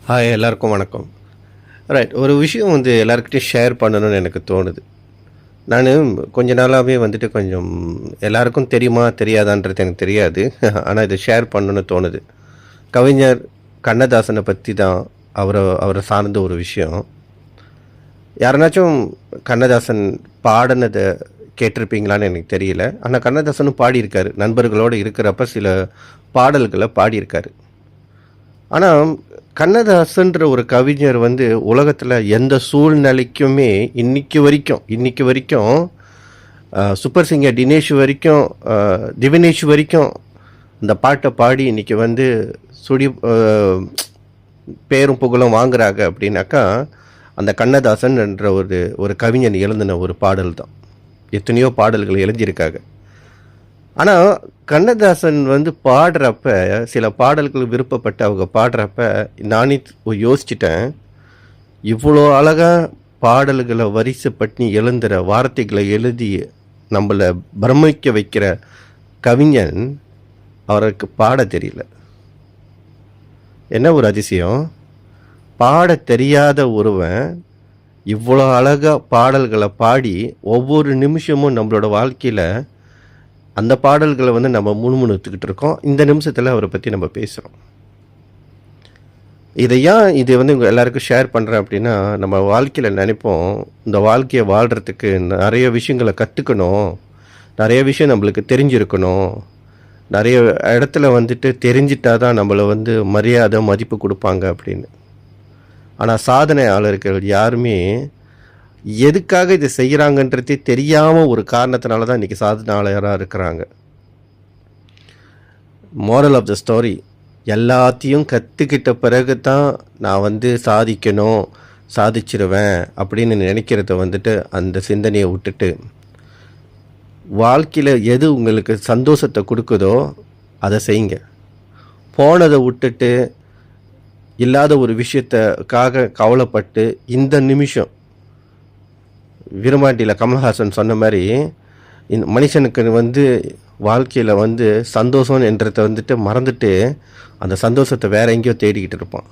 Hi, எல்லாருக்கும் வணக்கம். Right, ஒரு விஷயம் வந்து எல்லாருக்கிட்டையும் ஷேர் பண்ணணும்னு எனக்கு தோணுது. நான் கொஞ்ச நாளாகவே வந்துட்டு கொஞ்சம் எல்லாருக்கும் தெரியுமா தெரியாதான்றது எனக்கு தெரியாது. ஆனால் இதை ஷேர் பண்ணணும்னு தோணுது. கவிஞர் கண்ணதாசனை பற்றி தான் அவரை சார்ந்த ஒரு விஷயம். யாருனாச்சும் கண்ணதாசன் பாடினதை கேட்டிருப்பீங்களான்னு எனக்கு தெரியல. ஆனால் கண்ணதாசனும் பாடியிருக்காரு. நண்பர்களோடு இருக்கிறப்ப சில பாடல்களை பாடியிருக்காரு. ஆனால் கண்ணதாசன்ற ஒரு கவிஞர் வந்து உலகத்தில் எந்த சூழ்நிலைக்குமே இன்னைக்கு வரைக்கும் சூப்பர் சிங்கர் திவினேஷ் வரைக்கும் இந்த பாட்டை பாடி இன்னைக்கு வந்து சுடி பேரும் புகழும் வாங்குறாங்க அப்படின்னாக்கா அந்த கண்ணதாசன் என்ற ஒரு கவிஞன் எழுந்தின ஒரு பாடல் தான். எத்தனையோ பாடல்கள் எழுதியிருக்காங்க. ஆனால் கண்ணதாசன் வந்து பாடுறப்ப சில பாடல்கள் விருப்பப்பட்டு அவங்க பாடுறப்ப நானே யோசிச்சிட்டேன், இவ்வளோ அழகாக பாடல்களை வரிசை பண்ணி எழுந்துற வார்த்தைகளை எழுதி நம்மளை பிரமிக்க வைக்கிற கவிஞன் அவருக்கு பாட தெரியல. என்ன ஒரு அதிசயம்! பாட தெரியாத ஒருவன் இவ்வளோ அழகாக பாடல்களை பாடி ஒவ்வொரு நிமிஷமும் நம்மளோட வாழ்க்கையில் அந்த பாடல்களை வந்து நம்ம முணுமுணுத்துக்கிட்டு இருக்கோம். இந்த நிமிஷத்தில் அவரை பற்றி நம்ம பேசுகிறோம். இது வந்து எல்லாருக்கும் ஷேர் பண்ணுறேன் அப்படின்னா, நம்ம வாழ்க்கையில் நினைப்போம், இந்த வாழ்க்கையை வாழ்கிறதுக்கு நிறைய விஷயங்களை கற்றுக்கணும், நிறைய விஷயம் நம்மளுக்கு தெரிஞ்சிருக்கணும், நிறைய இடத்துல வந்துட்டு தெரிஞ்சிட்டா தான் நம்மளை வந்து மரியாதை மதிப்பு கொடுப்பாங்க அப்படின்னு. ஆனால் சாதனையாளர்கள் யாருமே எதுக்காக இதை செய்கிறாங்கன்றதே தெரியாமல் ஒரு காரணத்தினால தான் இன்றைக்கி சாதனையாளராக இருக்கிறாங்க. மோரல் ஆஃப் த ஸ்டோரி, எல்லாத்தையும் கற்றுக்கிட்ட பிறகு தான் நான் வந்து சாதிச்சிருவேன் அப்படின்னு நினைக்கிறத வந்துட்டு அந்த சிந்தனையை விட்டுட்டு, வாழ்க்கையில் எது உங்களுக்கு சந்தோஷத்தை கொடுக்குதோ அதை செய்யுங்க. போனதை விட்டுட்டு இல்லாத ஒரு விஷயத்துக்காக கவலைப்பட்டு இந்த நிமிஷம் விரும்பாண்டியில் கமல்ஹாசன் சொன்ன மாதிரி, இந்த மனுஷனுக்கு வந்து வாழ்க்கையில் வந்து சந்தோஷம் என்றதை வந்துட்டு மறந்துட்டு அந்த சந்தோஷத்தை வேற எங்கேயோ தேடிக்கிட்டு இருப்பான்.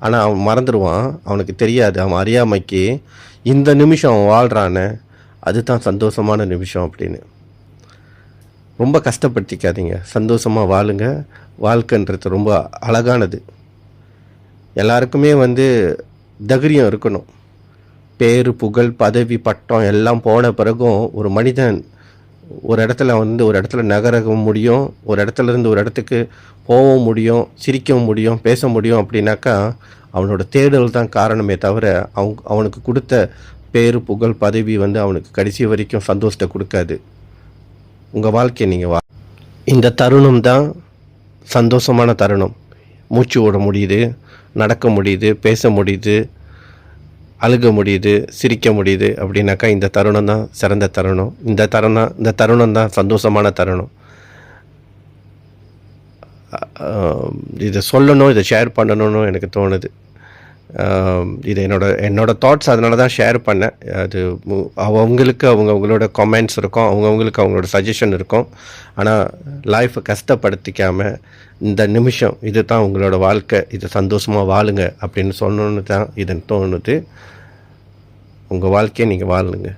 ஆனால் அவன் மறந்துடுவான். அவனுக்கு தெரியாது, அவன் அறியாமைக்கு இந்த நிமிஷம் அவன் வாழ்கிறான்னு அதுதான் சந்தோஷமான நிமிஷம் அப்படின்னு. ரொம்ப கஷ்டப்படுத்திக்காதீங்க, சந்தோஷமாக வாழுங்க. வாழ்க்கைன்றது ரொம்ப அழகானது. எல்லாருக்குமே வந்து தைரியம் இருக்கணும். பேரு புகழ் பதவி பட்டம் எல்லாம் போன பிறகும் ஒரு மனிதன் ஒரு இடத்துல நகரவும் முடியும், ஒரு இடத்துல இருந்து ஒரு இடத்துக்கு போகவும் முடியும், சிரிக்கவும் முடியும், பேச முடியும் அப்படின்னாக்கா அவனோட தேடல் தான் காரணமே தவிர அவனுக்கு கொடுத்த பேரு புகழ் பதவி வந்து அவனுக்கு கடைசி வரைக்கும் சந்தோஷத்தை கொடுக்காது. உங்கள் வாழ்க்கையை நீங்கள் இந்த தருணம் தான் சந்தோஷமான தருணம். மூச்சு ஓட முடியுது, நடக்க முடியுது, பேச முடியுது, அழுக முடியுது, சிரிக்க முடியுது அப்படின்னாக்கா இந்த தருணம் தான் சிறந்த தருணம். இந்த தருணம் தான் சந்தோஷமான தருணம். இதை சொல்லணும், இதை ஷேர் பண்ணணும்னு எனக்கு தோணுது. இது என்னோட தாட்ஸ், அதனால தான் ஷேர் பண்ணேன். அது அவங்களுக்கு அவங்களோட கமெண்ட்ஸ் இருக்கும், அவங்கவுங்களுக்கு அவங்களோட சஜஷன் இருக்கும். ஆனால் லைஃப்பை கஷ்டப்படுத்திக்காமல் இந்த நிமிஷம் இது தான் உங்களோட வாழ்க்கை, இது சந்தோஷமாக வாழுங்க அப்படின்னு சொல்லணுன்னு தான் இது தோணுது. உங்கள் வாழ்க்கையை நீங்கள் வாழுங்க.